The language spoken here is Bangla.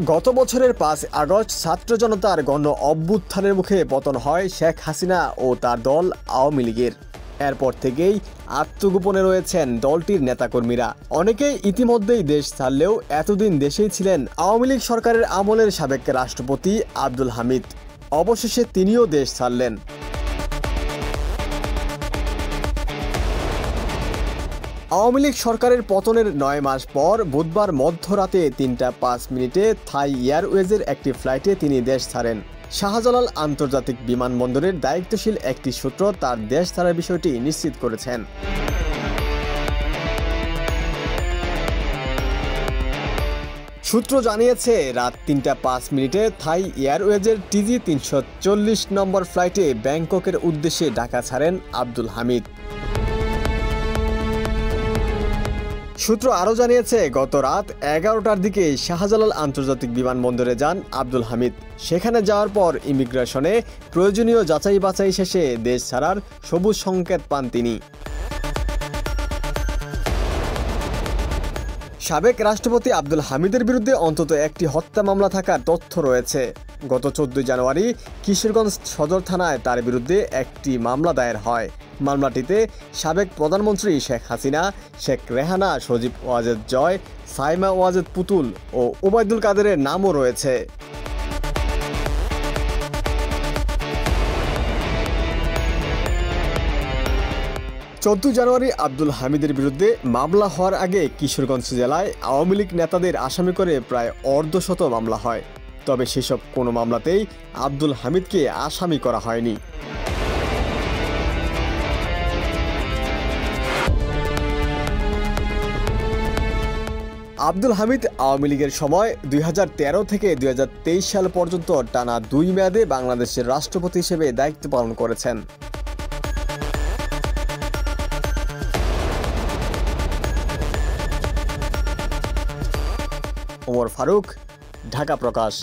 গত বছরের ৫ আগস্ট ছাত্র জনতার গণ অভ্যুত্থানের মুখে পতন হয় শেখ হাসিনা ও তার দল আওয়ামী লীগের। এরপর থেকেই আত্মগোপনে রয়েছেন দলটির নেতাকর্মীরা। অনেকেই ইতিমধ্যেই দেশ ছাড়লেও এতদিন দেশেই ছিলেন আওয়ামী লীগ সরকারের আমলের সাবেক রাষ্ট্রপতি আব্দুল হামিদ। অবশেষে তিনিও দেশ ছাড়লেন। আওয়ামী লীগ সরকারের পতনের ৯ মাস পর বুধবার মধ্যরাতে ৩টা ৫ থাই এয়ারওয়েজের একটি ফ্লাইটে তিনি দেশ ছাড়েন। শাহজালাল আন্তর্জাতিক বিমানবন্দরের দায়িত্বশীল একটি সূত্র তার দেশ ছাড়ার বিষয়টি নিশ্চিত করেছেন। সূত্র জানিয়েছে, রাত ৩টা ৫ থাই এয়ারওয়েজের TG-৩৪০ নম্বর ফ্লাইটে ব্যাংককের উদ্দেশ্যে ঢাকা ছাড়েন আব্দুল হামিদ। সূত্র আরও জানিয়েছে, গত রাত ১১টার দিকে শাহজালাল আন্তর্জাতিক বিমানবন্দরে যান আব্দুল হামিদ। সেখানে যাওয়ার পর ইমিগ্রেশনে প্রয়োজনীয় যাচাই বাছাই শেষে দেশ ছাড়ার সবুজ সংকেত পান তিনি। সাবেক রাষ্ট্রপতি আব্দুল হামিদের বিরুদ্ধে অন্তত একটি হত্যা মামলা থাকার তথ্য রয়েছে। গত ১৪ জানুয়ারি কিশোরগঞ্জ সদর থানায় তার বিরুদ্ধে একটি মামলা দায়ের হয়। মামলাটিতে সাবেক প্রধানমন্ত্রী শেখ হাসিনা, শেখ রেহানা, সজীব ওয়াজেদ জয়, সাইমা ওয়াজেদ পুতুল ও ওবায়দুল কাদেরের নামও রয়েছে। ১৪ জানুয়ারি আব্দুল হামিদের বিরুদ্ধে মামলা হওয়ার আগে কিশোরগঞ্জ জেলায় আওয়ামী লীগ নেতাদের আসামি করে প্রায় অর্ধশত মামলা হয়। তবে সেসব কোনো মামলাতেই আব্দুল হামিদকে আসামি করা হয়নি। আব্দুল হামিদ আওয়ামী লীগের সময় ২০১৩ থেকে ২০২৩ সাল পর্যন্ত টানা ২ মেয়াদে বাংলাদেশের রাষ্ট্রপতি হিসেবে দায়িত্ব পালন করেছেন। ওমর ফারুক, ঢাকা প্রকাশ।